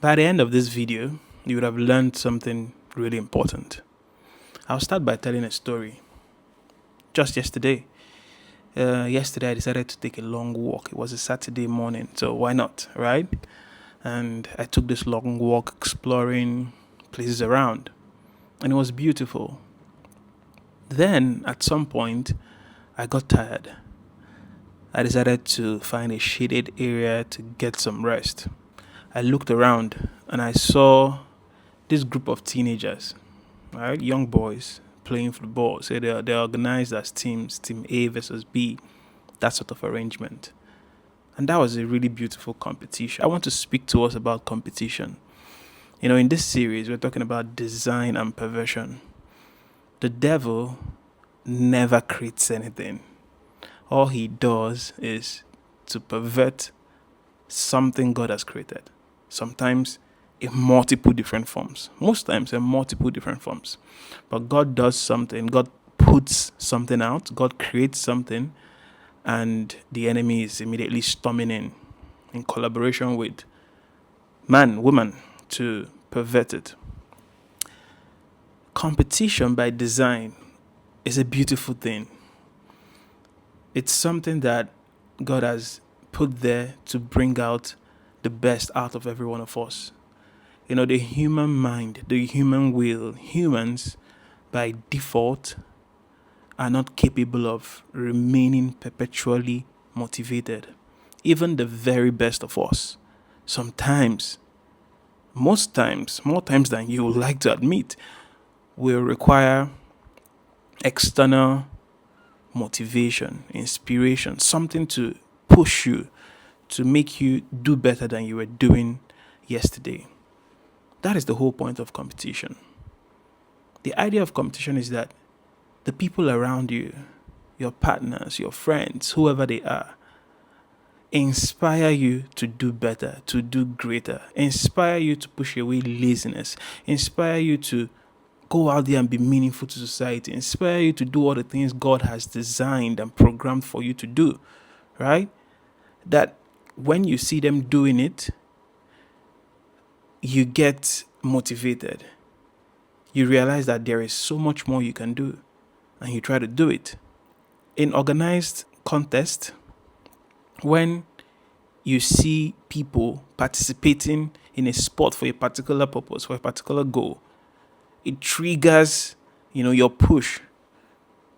By the end of this video, you would have learned something really important. I'll start by telling a story. Just yesterday, I decided to take a long walk. It was a Saturday morning, so why not, right? And I took this long walk exploring places around, and it was beautiful. Then, at some point, I got tired. I decided to find a shaded area to get some rest. I looked around and I saw this group of teenagers, right, young boys playing football. So they're organized as teams, team A versus B, that sort of arrangement. And that was a really beautiful competition. I want to speak to us about competition. In this series, we're talking about design and perversion. The devil never creates anything. All he does is to pervert something God has created. Sometimes in multiple different forms. Most times in multiple different forms. But God does something. God puts something out. God creates something. And the enemy is immediately storming in collaboration with man, woman, to pervert it. Competition by design is a beautiful thing. It's something that God has put there to bring out the best out of every one of us. The human mind, the human will, humans by default are not capable of remaining perpetually motivated. Even the very best of us, sometimes, most times, more times than you would like to admit, will require external motivation, inspiration, something to push you, to make you do better than you were doing yesterday. That is the whole point of competition. The idea of competition is that the people around you, your partners, your friends, whoever they are, inspire you to do better, to do greater, inspire you to push away laziness, inspire you to go out there and be meaningful to society, inspire you to do all the things God has designed and programmed for you to do, right? That when you see them doing it, you get motivated. You realize that there is so much more you can do, and you try to do it. In organized contest, when you see people participating in a sport for a particular purpose, for a particular goal, it triggers, your push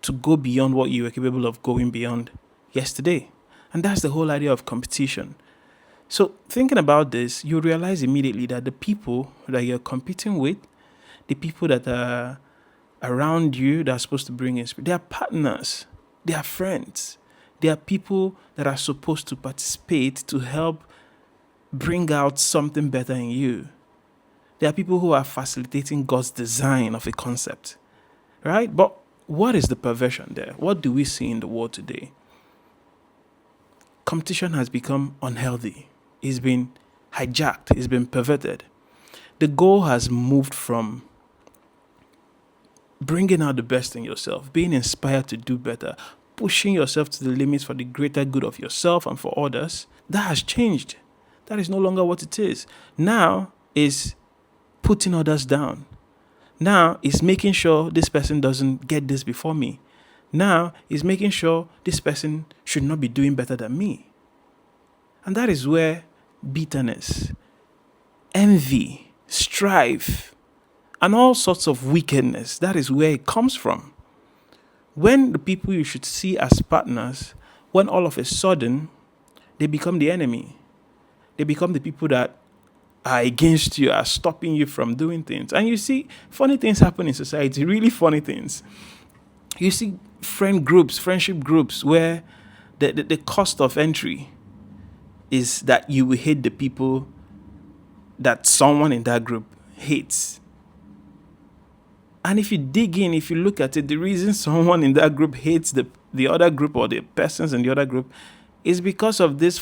to go beyond what you were capable of going beyond yesterday. And that's the whole idea of competition. So thinking about this, you realize immediately that the people that you're competing with, the people that are around you that are supposed to bring inspiration, they are partners, they are friends, they are people that are supposed to participate to help bring out something better in you. They are people who are facilitating God's design of a concept, right? But what is the perversion there? What do we see in the world today? Competition has become unhealthy. It's been hijacked. It's been perverted. The goal has moved from bringing out the best in yourself, being inspired to do better, pushing yourself to the limits for the greater good of yourself and for others. That has changed. That is no longer what it is. Now is putting others down. Now is making sure this person doesn't get this before me. Now is making sure this person should not be doing better than me. And that is where bitterness, envy, strife, and all sorts of wickedness, that is where it comes from. When the people you should see as partners, when all of a sudden they become the enemy, they become the people that are against you, are stopping you from doing things. And you see funny things happen in society, really funny things. You see friendship groups, where the cost of entry is that you will hate the people that someone in that group hates. And if you dig in, if you look at it, the reason someone in that group hates the other group or the persons in the other group is because of this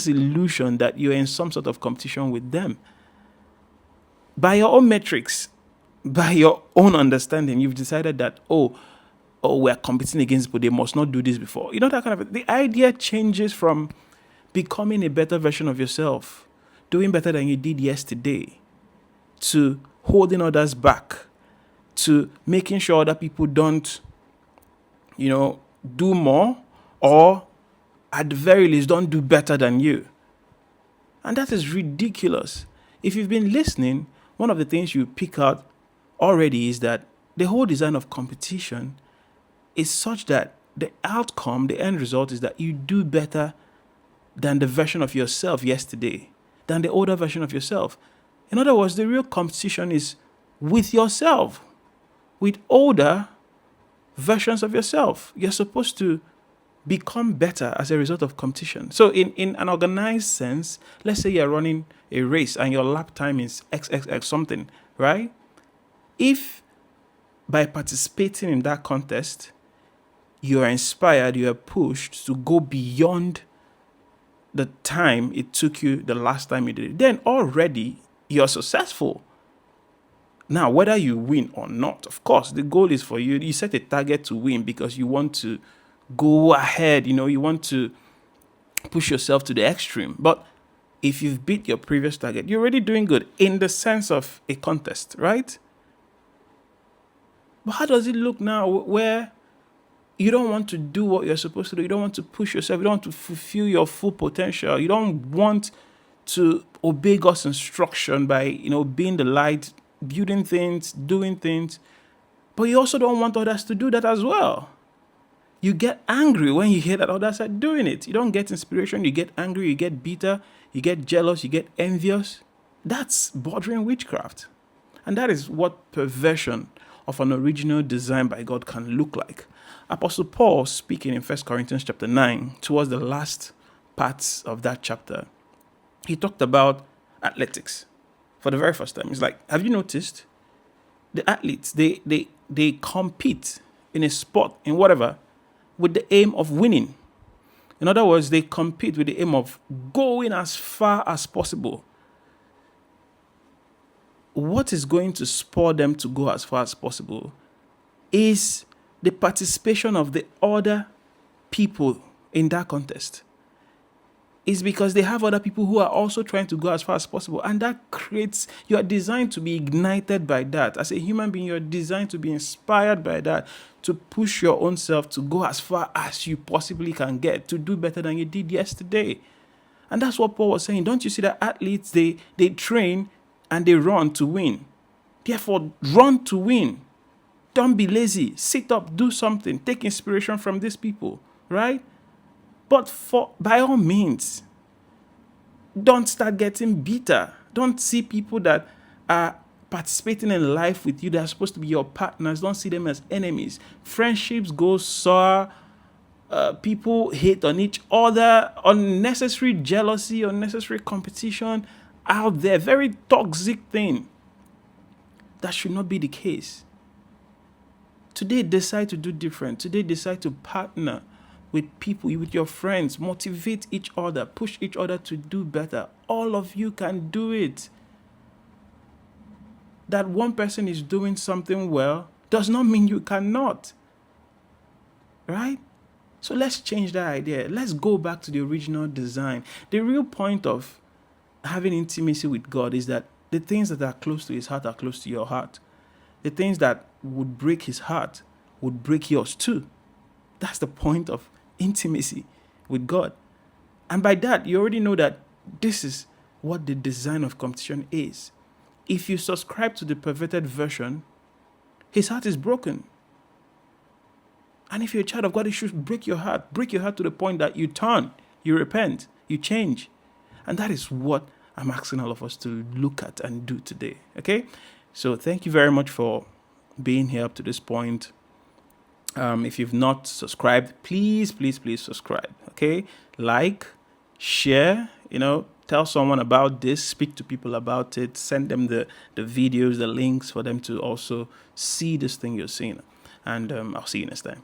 illusion that you're in some sort of competition with them. By your own metrics, by your own understanding, you've decided that, we're competing against people, they must not do this before. That kind of, the idea changes from becoming a better version of yourself doing better than you did yesterday, to holding others back, to making sure other people don't, do more, or at the very least, don't do better than you. And that is ridiculous. If you've been listening, one of the things you pick out already is that the whole design of competition is such that the outcome, the end result is that you do better than the version of yourself yesterday, than the older version of yourself. In other words, the real competition is with yourself, with older versions of yourself. You're supposed to become better as a result of competition. So in an organized sense, let's say you're running a race and your lap time is XXX something, right? If by participating in that contest, you are inspired, you are pushed to go beyond the time it took you the last time you did it, then already you're successful. Now, whether you win or not, of course, the goal is for you. You set a target to win because you want to go ahead, you want to push yourself to the extreme. But if you've beat your previous target, you're already doing good in the sense of a contest, right? But how does it look now where you don't want to do what you're supposed to do? You don't want to push yourself. You don't want to fulfill your full potential. You don't want to obey God's instruction by, being the light, building things, doing things. But you also don't want others to do that as well. You get angry when you hear that others are doing it. You don't get inspiration. You get angry. You get bitter. You get jealous. You get envious. That's bordering witchcraft. And that is what perversion of an original design by God can look like. Apostle Paul, speaking in 1 Corinthians chapter 9, towards the last parts of that chapter, he talked about athletics for the very first time. He's like, have you noticed the athletes, they compete in a sport, in whatever, with the aim of winning. In other words, they compete with the aim of going as far as possible. What is going to spur them to go as far as possible is the participation of the other people in that contest. It's because they have other people who are also trying to go as far as possible. And that creates, you are designed to be ignited by that. As a human being, you're designed to be inspired by that, to push your own self to go as far as you possibly can get, to do better than you did yesterday. And that's what Paul was saying. Don't you see that athletes, they train and they run to win. Therefore, run to win. Don't be lazy. Sit up, do something. Take inspiration from these people, right? But by all means, don't start getting bitter. Don't see people that are participating in life with you, that are supposed to be your partners. Don't see them as enemies. Friendships go sour. People hate on each other. Unnecessary jealousy, unnecessary competition out there. Very toxic thing. That should not be the case. Today, decide to do different. Today, decide to partner with people, with your friends. Motivate each other. Push each other to do better. All of you can do it. That one person is doing something well does not mean you cannot. Right? So let's change that idea. Let's go back to the original design. The real point of having intimacy with God is that the things that are close to his heart are close to your heart. The things that would break his heart would break yours too. That's the point of intimacy with God. And by that, you already know that this is what the design of competition is. If you subscribe to the perverted version, his heart is broken. And if you're a child of God, it should break your heart to the point that you turn, you repent, you change. And that is what I'm asking all of us to look at and do today. Okay? So thank you very much for being here up to this point. If you've not subscribed, please subscribe. Okay? Like, share, tell someone about this, speak to people about it, send them the videos, the links for them to also see this thing you're seeing. And I'll see you next time.